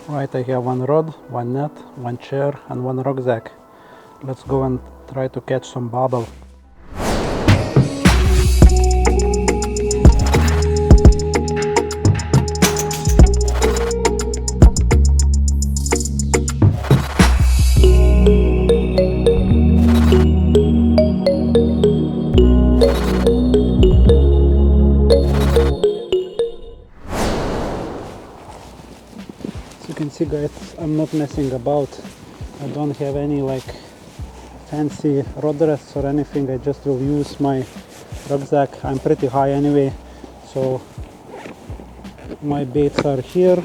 Right, I have one rod, one net, one chair and one rucksack. Let's go and try to catch some barbel. As you can see, guys, I'm not messing about. I don't have any fancy rod rests or anything. I just will use my rucksack. I'm pretty high anyway, so my baits are here.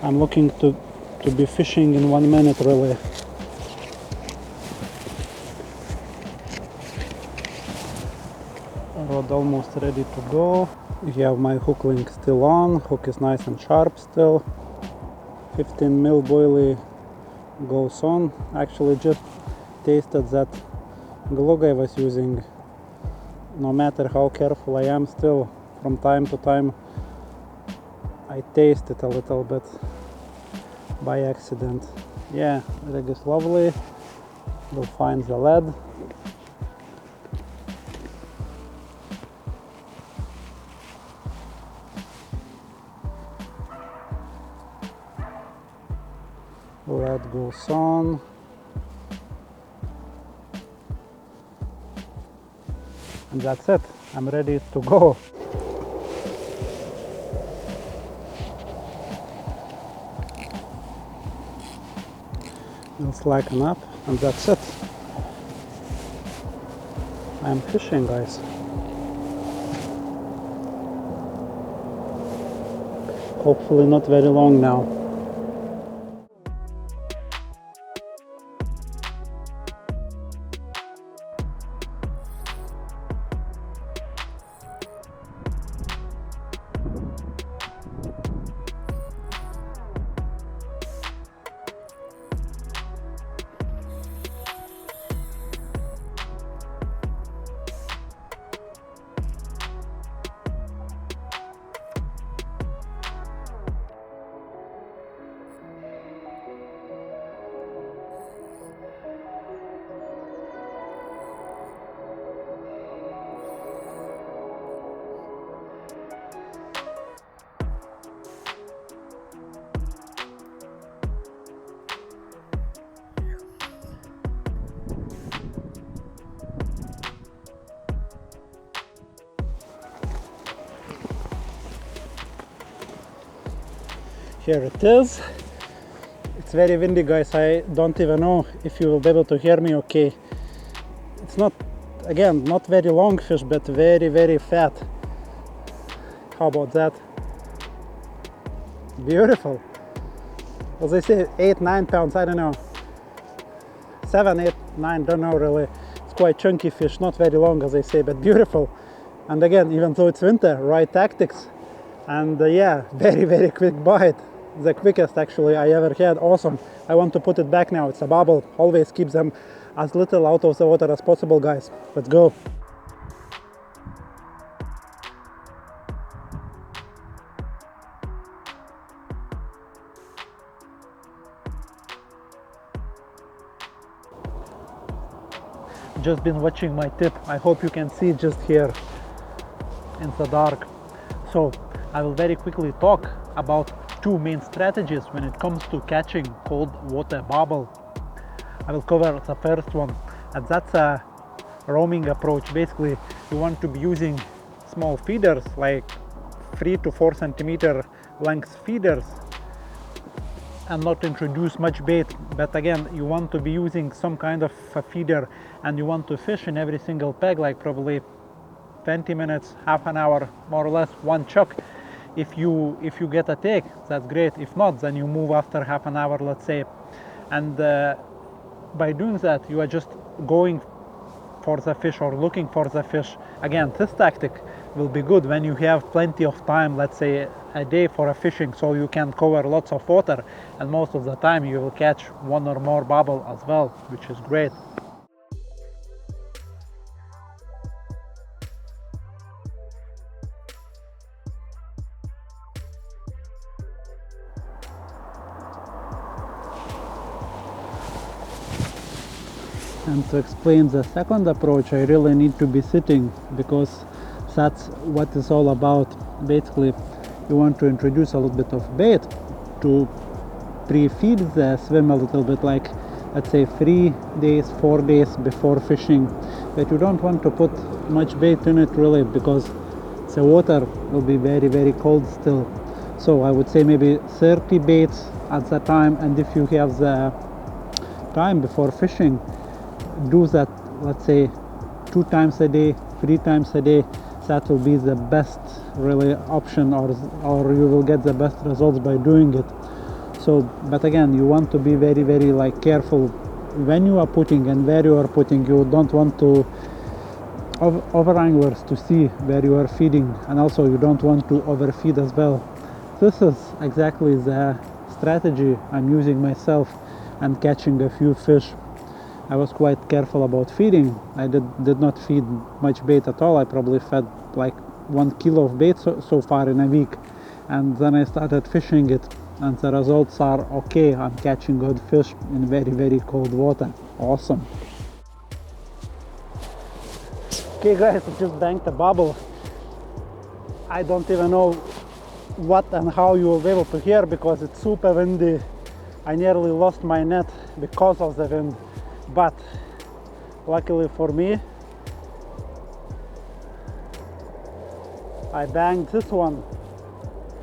I'm looking to be fishing in 1 minute really. Rod almost ready to go. I have my hook link still on. Hook is nice and sharp still. 15 mil boilie goes on. Actually just tasted that glue I was using. No matter how careful I am, still from time to time I taste it a little bit by accident. Yeah, rig is lovely. We'll find the lead. Lead goes on. And that's it. I'm ready to go. We'll slacken up and that's it. I'm fishing, guys. Hopefully not very long now. Here it is. It's very windy, guys. I don't even know if you will be able to hear me okay. It's not, again, not very long fish, but very, very fat. How about that? Beautiful. As I say, 8-9 pounds, I don't know. 7, 8, 9, don't know really. It's quite chunky fish, not very long as I say, but beautiful. And again, even though it's winter, right tactics. And yeah, very, very quick bite. The quickest actually I ever had. Awesome. I want to put it back now. It's a barbel. Always keep them as little out of the water as possible, guys. Let's go. Just been watching my tip. I hope you can see just here in the dark. So I will very quickly talk about two main strategies when it comes to catching cold water barbel. I will cover the first one, and that's a roaming approach. Basically, you want to be using small feeders, like 3 to 4 centimeter length feeders, and not introduce much bait. But again, you want to be using some kind of a feeder, and you want to fish in every single peg, like probably 20 minutes, half an hour, more or less, one chuck. If you get a take, that's great. If not, then you move after half an hour, let's say. And by doing that, you are just going for the fish or looking for the fish. Again, this tactic will be good when you have plenty of time, let's say a day for a fishing, so you can cover lots of water, and most of the time you will catch one or more barbel as well, which is great. And to explain the second approach, I really need to be sitting, because that's what it's all about. Basically, you want to introduce a little bit of bait to pre-feed the swim a little bit, like let's say 3 days, 4 days before fishing. But you don't want to put much bait in it really, because the water will be very, very cold still. So I would say maybe 30 baits at the time, and if you have the time before fishing, do that, let's say 2 times a day, 3 times a day. That will be the best really option, or you will get the best results by doing it. So, but again, you want to be very, very like careful when you are putting and where you are putting. You don't want to over anglers to see where you are feeding, and also you don't want to overfeed as well. This is exactly the strategy I'm using myself and catching a few fish. I was quite careful about feeding. I did not feed much bait at all. I probably fed like 1 kilo of bait so far in a week, and then I started fishing it, and the results are okay. I'm catching good fish in very, very cold water. Awesome. Okay guys, I just banked a bubble. I don't even know what and how you will be able to hear, because it's super windy. I nearly lost my net because of the wind, but luckily for me, I banged this one.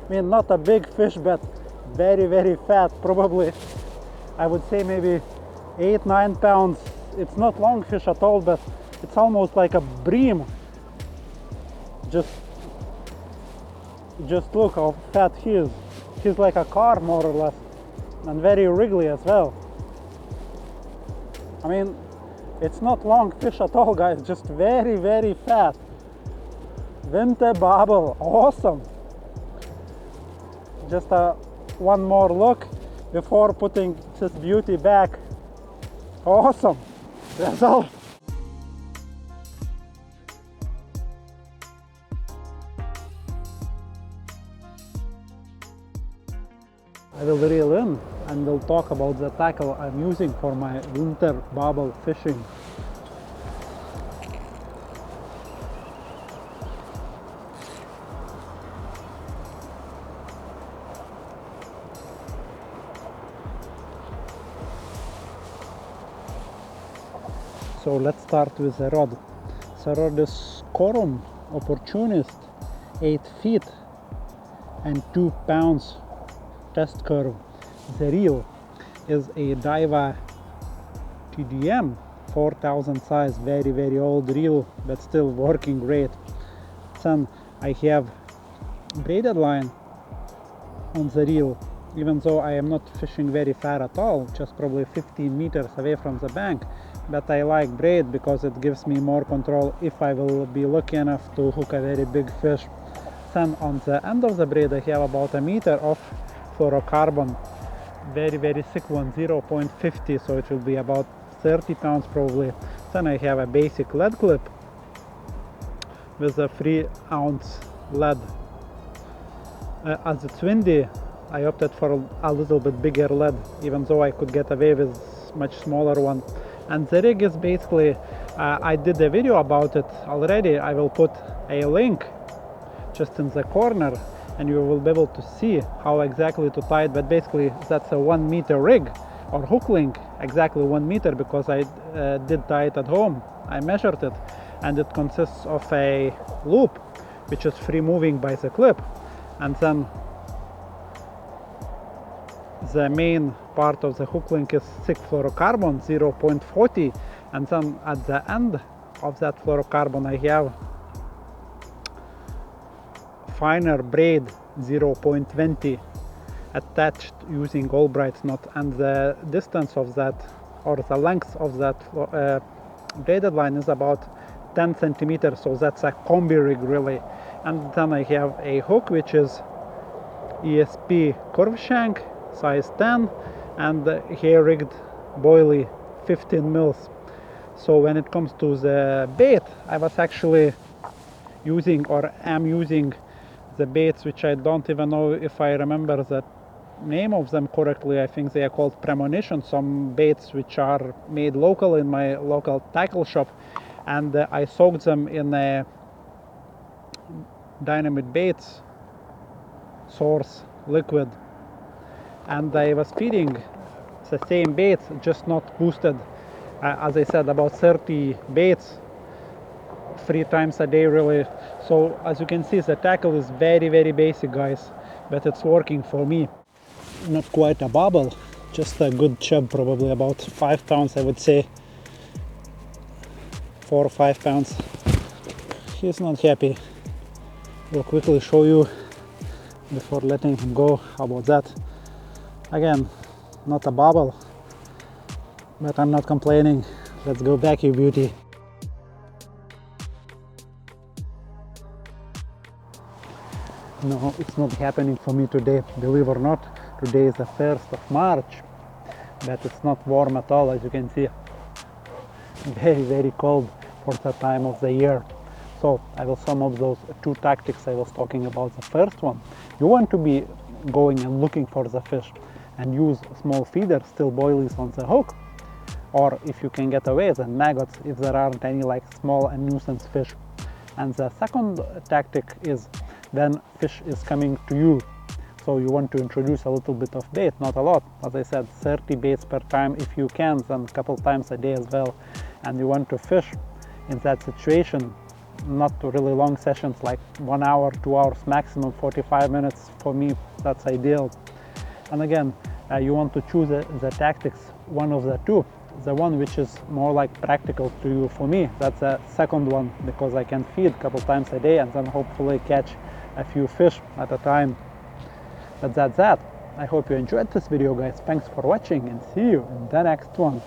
I mean, not a big fish, but very, very fat. Probably, I would say maybe 8-9 pounds. It's not long fish at all, but it's almost like a bream. Just look how fat he is. He's like a car, more or less, and very wriggly as well. I mean, it's not long fish at all, guys, just very, very fat. Winter Barbel, awesome. Just one more look before putting this beauty back. Awesome, that's all. I will reel in and we'll talk about the tackle I'm using for my winter barbel fishing. So let's start with the rod. The rod is Corum Opportunist, 8 feet and 2 pounds test curve. The reel is a Daiwa TDM 4000 size, very, very old reel, but still working great. Then I have braided line on the reel, even though I am not fishing very far at all, just probably 15 meters away from the bank. But I like braid because it gives me more control if I will be lucky enough to hook a very big fish. Then on the end of the braid I have about a meter of fluorocarbon, very, very thick one, 0.50, so it will be about 30 pounds probably. Then I have a basic lead clip with a 3-ounce lead. As it's windy, I opted for a little bit bigger lead, even though I could get away with much smaller one. And the rig is basically, I did a video about it already. I will put a link just in the corner and you will be able to see how exactly to tie it. But basically that's a 1 meter rig or hook link, exactly 1 meter, because I did tie it at home. I measured it, and it consists of a loop which is free moving by the clip, and then the main part of the hook link is thick fluorocarbon, 0.40, and then at the end of that fluorocarbon I have finer braid, 0.20, attached using Albright knot, and the distance of that, or the length of that braided line is about 10 centimeters, so that's a combi rig really. And then I have a hook which is ESP curve shank, size 10, and hair rigged boilie 15 mils. So when it comes to the bait, I was actually using, or am using, the baits which I don't even know if I remember name of them correctly, I think they are called premonition, some baits which are made local in my local tackle shop, and I soaked them in a dynamite baits source liquid, and I was feeding the same baits, just not boosted. As I said, about 30 baits 3 times a day really. So as you can see, the tackle is very basic, guys, but it's working for me. Not quite a barbel, just a good chub, probably about 5 pounds, I would say. 4 or 5 pounds. He's not happy. We'll quickly show you before letting him go. How about that? Again, not a barbel, but I'm not complaining. Let's go back, you beauty. No, it's not happening for me today, believe or not. Today is the 1st of March, but it's not warm at all, as you can see. Very cold for the time of the year. So I will sum up those 2 tactics I was talking about. The first one, you want to be going and looking for the fish and use small feeders, still boilies on the hook, or if you can get away, then maggots if there aren't any like small and nuisance fish. And the second tactic is then fish is coming to you, so you want to introduce a little bit of bait, not a lot. As I said, 30 baits per time if you can, then a couple times a day as well. And you want to fish in that situation, not really long sessions like 1 hour, 2 hours, maximum 45 minutes. For me, that's ideal. And again, you want to choose the tactics, one of the 2. The one which is more like practical to you. For me, that's the second one, because I can feed a couple times a day and then hopefully catch a few fish at a time. But that's that. I hope you enjoyed this video, guys. Thanks for watching, and see you in the next one.